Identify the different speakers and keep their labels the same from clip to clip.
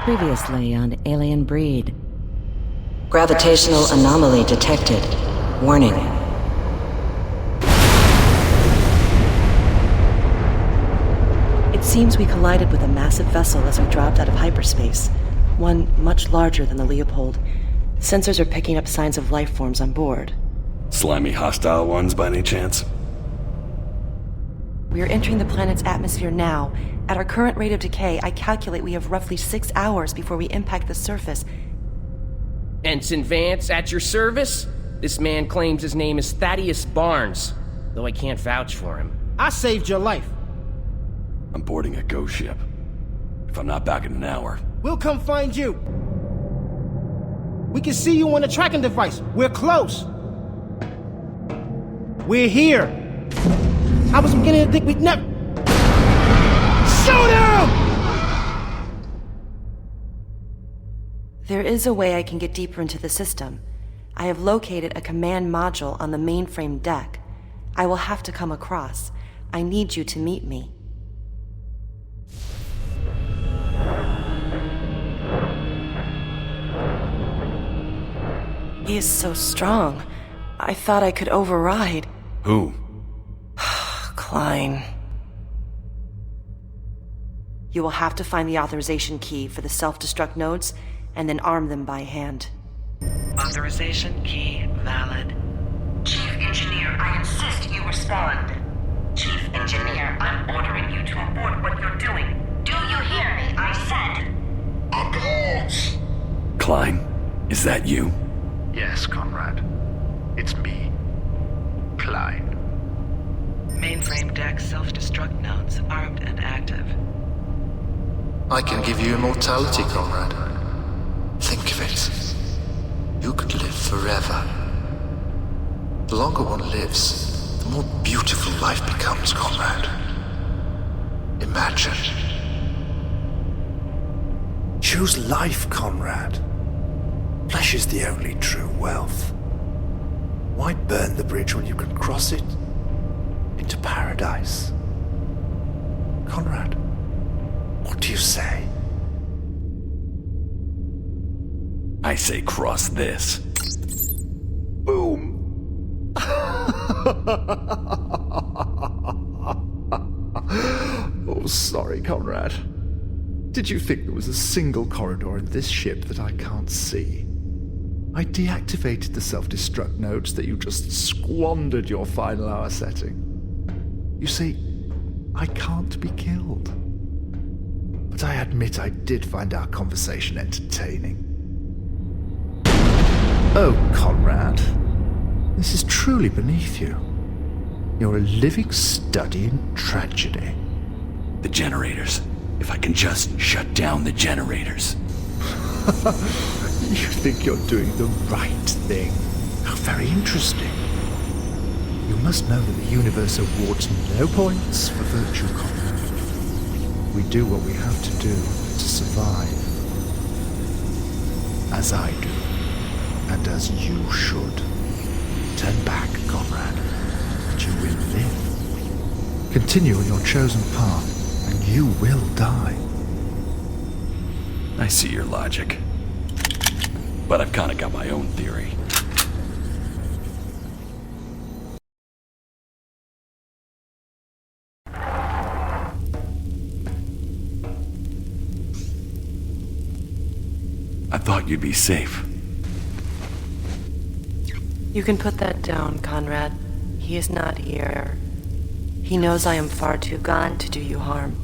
Speaker 1: Previously on Alien Breed. Gravitational anomaly detected. Warning.
Speaker 2: It seems we collided with a massive vessel as we dropped out of hyperspace. One much larger than the Leopold. Sensors are picking up signs of life forms on board.
Speaker 3: Slimy hostile ones by any chance?
Speaker 2: We are entering the planet's atmosphere now. At our current rate of decay, I calculate we have roughly 6 hours before we impact the surface.
Speaker 4: Ensign Vance, at your service? This man claims his name is Thaddeus Barnes, though I can't vouch for him.
Speaker 5: I saved your life.
Speaker 3: I'm boarding a ghost ship. If I'm not back in an hour...
Speaker 5: We'll come find you. We can see you on the tracking device. We're close. We're here. I was beginning to think we'd never... Shoot him!
Speaker 2: There is a way I can get deeper into the system. I have located a command module on the mainframe deck. I will have to come across. I need you to meet me. He is so strong. I thought I could override.
Speaker 3: Who?
Speaker 2: Klein. You will have to find the authorization key for the self-destruct nodes, and then arm them by hand.
Speaker 1: Authorization key valid.
Speaker 6: Chief Engineer, I insist you respond. Chief Engineer, I'm ordering you to abort what you're doing. Do you hear me? I said... Abort!
Speaker 3: Klein, is that you?
Speaker 7: Yes, Conrad. It's me. Klein.
Speaker 1: Mainframe deck self-destruct nodes armed and active.
Speaker 8: I can give you immortality, Conrad. Think of it. You could live forever. The longer one lives, the more beautiful life becomes, Conrad. Imagine.
Speaker 9: Choose life, Conrad. Flesh is the only true wealth. Why burn the bridge when you can cross it into paradise? Conrad, what do you say?
Speaker 3: I say cross this.
Speaker 9: Boom! Oh, sorry, Conrad. Did you think there was a single corridor in this ship that I can't see? I deactivated the self-destruct nodes that you just squandered your final hour setting. You see, I can't be killed. But I admit I did find our conversation entertaining. Oh, Conrad, this is truly beneath you. You're a living study in tragedy.
Speaker 3: The generators. If I can just shut down the generators.
Speaker 9: You think you're doing the right thing. How very interesting. You must know that the universe awards no points for virtue, Conrad. We do what we have to do to survive. As I do, and as you should. Turn back, Conrad, and you will live. Continue on your chosen path, and you will die.
Speaker 3: I see your logic. But I've kinda got my own theory. I thought you'd be safe.
Speaker 2: You can put that down, Conrad. He is not here. He knows I am far too gone to do you harm.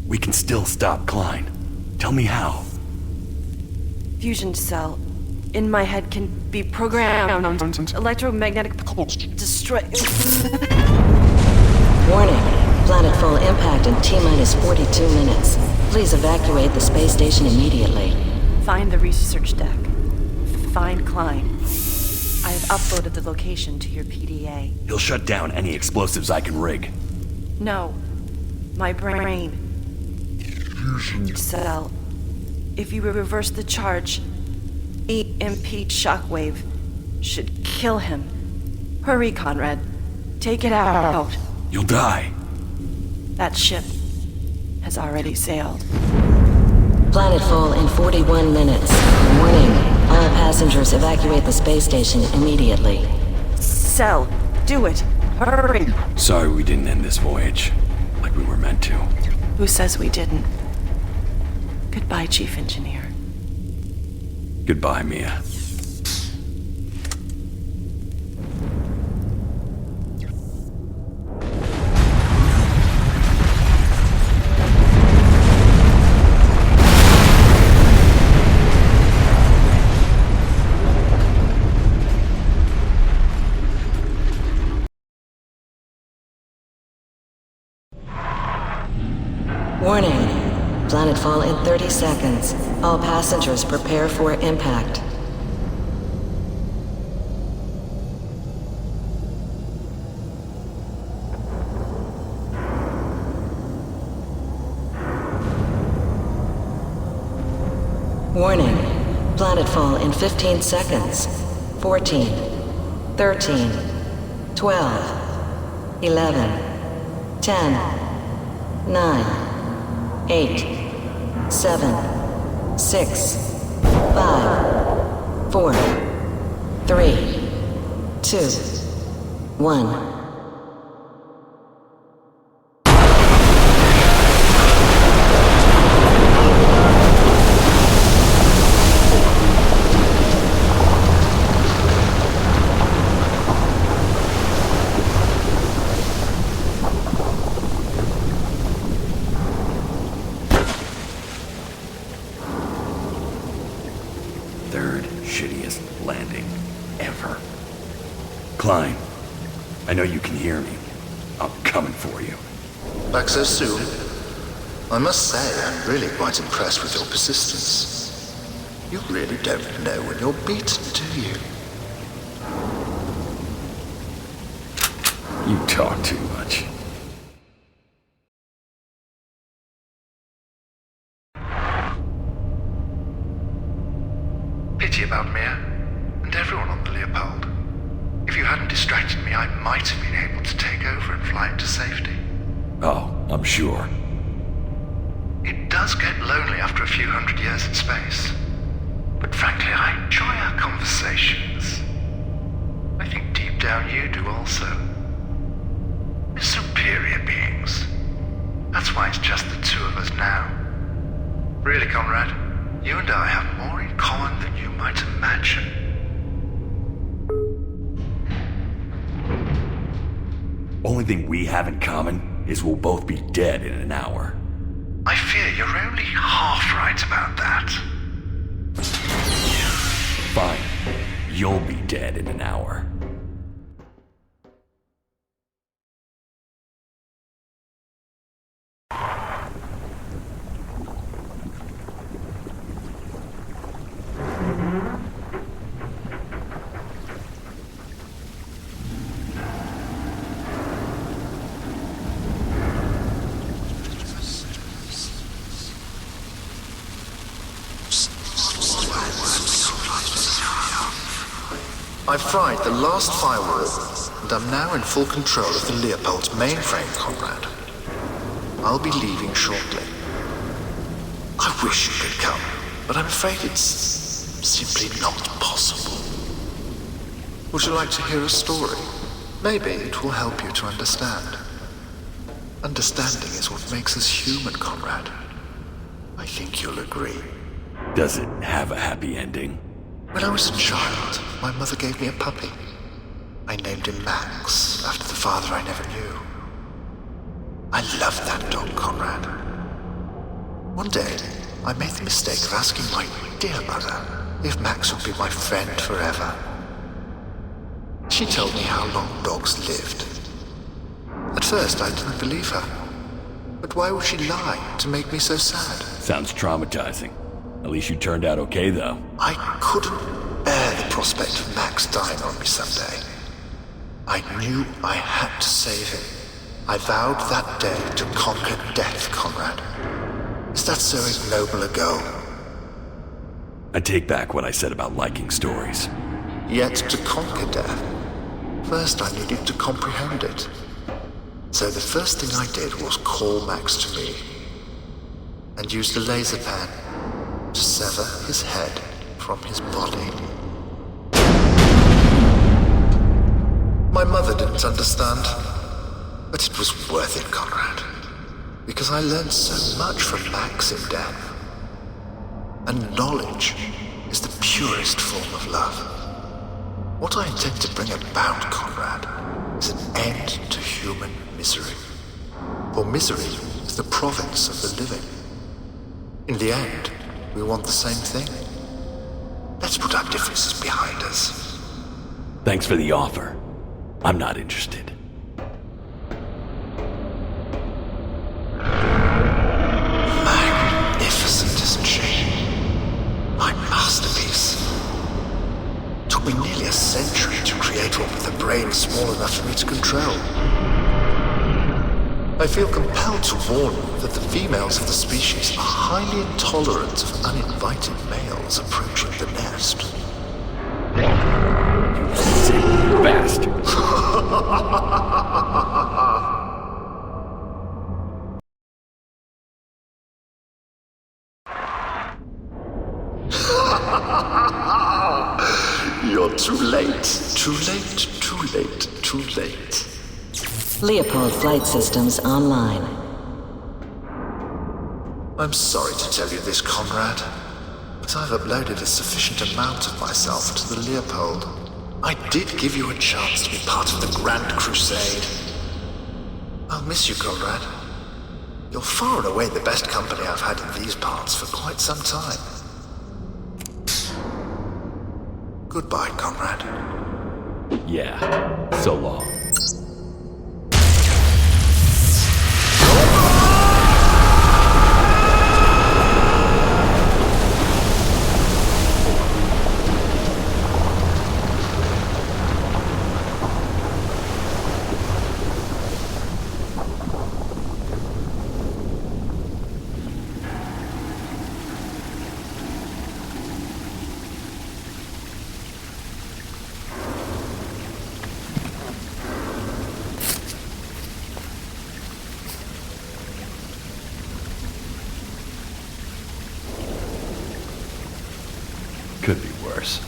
Speaker 3: We can still stop Klein. Tell me how.
Speaker 2: Fusion cell in my head can be programmed. Electromagnetic pulse destroy.
Speaker 1: Warning. Planet full impact in T-minus 42 minutes. Please evacuate the space station immediately.
Speaker 2: Find the research deck. Find Klein. I have uploaded the location to your PDA.
Speaker 3: He'll shut down any explosives I can rig.
Speaker 2: No. My brain. Fusion cell. If you reverse the charge, EMP shockwave should kill him. Hurry, Conrad. Take it out.
Speaker 3: You'll die.
Speaker 2: That ship has already sailed.
Speaker 1: Planetfall in 41 minutes. Warning. All passengers evacuate the space station immediately.
Speaker 2: Cell, do it. Hurry.
Speaker 3: Sorry we didn't end this voyage like we were meant to.
Speaker 2: Who says we didn't? Goodbye, Chief Engineer.
Speaker 3: Goodbye, Mia.
Speaker 1: Warning. Planetfall in 30 seconds. All passengers prepare for impact. Warning. Planetfall in 15 seconds. 14, 13, 12, 11, 10, 9, 8, 7, 6, 5, 4, 3, 2, 1.
Speaker 3: Third shittiest landing ever. Klein, I know you can hear me. I'm coming for you.
Speaker 8: Back so soon? I must say, I'm really quite impressed with your persistence. You really don't know when you're beaten, do you?
Speaker 3: You talk too much.
Speaker 7: Pity about Mia, and everyone on the Leopold. If you hadn't distracted me, I might have been able to take over and fly it to safety.
Speaker 3: Oh, I'm sure.
Speaker 7: It does get lonely after a few hundred years in space. But frankly, I enjoy our conversations. I think deep down you do also. We're superior beings. That's why it's just the two of us now. Really, Conrad, you and I have more in common than you might imagine.
Speaker 3: Only thing we have in common is we'll both be dead in an hour.
Speaker 7: I fear you're only half right about that.
Speaker 3: Fine. You'll be dead in an hour.
Speaker 8: I've fried the last firewall, and I'm now in full control of the Leopold's mainframe, Conrad. I'll be leaving shortly. I wish you could come, but I'm afraid it's simply not possible. Would you like to hear a story? Maybe it will help you to understand. Understanding is what makes us human, Conrad. I think you'll agree.
Speaker 3: Does it have a happy ending?
Speaker 8: When I was a child, my mother gave me a puppy. I named him Max, after the father I never knew. I loved that dog, Conrad. One day, I made the mistake of asking my dear mother if Max would be my friend forever. She told me how long dogs lived. At first, I didn't believe her. But why would she lie to make me so sad?
Speaker 3: Sounds traumatizing. At least you turned out okay, though.
Speaker 8: I couldn't bear the prospect of Max dying on me someday. I knew I had to save him. I vowed that day to conquer death, Conrad. Is that so ignoble a goal?
Speaker 3: I take back what I said about liking stories.
Speaker 8: Yet to conquer death, first I needed to comprehend it. So the first thing I did was call Max to me, and used a laser pen to sever his head from his body. My mother didn't understand, but it was worth it, Conrad, because I learned so much from Max in death. And knowledge is the purest form of love. What I intend to bring about, Conrad, is an end to human misery. For misery is the province of the living. In the end, we want the same thing. Let's put our differences behind us.
Speaker 3: Thanks for the offer. I'm not interested.
Speaker 8: Magnificent, isn't she? My masterpiece. Took me nearly a century to create one with a brain small enough for me to control. I feel compelled to warn you that the females of the species are highly intolerant of uninvited males approaching the nest.
Speaker 3: You sick bastard.
Speaker 8: You're too late. Too late, too late, too late.
Speaker 1: Leopold Flight Systems online.
Speaker 8: I'm sorry to tell you this, Conrad, but I've uploaded a sufficient amount of myself to the Leopold. I did give you a chance to be part of the Grand Crusade. I'll miss you, Conrad. You're far and away the best company I've had in these parts for quite some time. Goodbye, Conrad.
Speaker 3: Yeah, so long. Could be worse.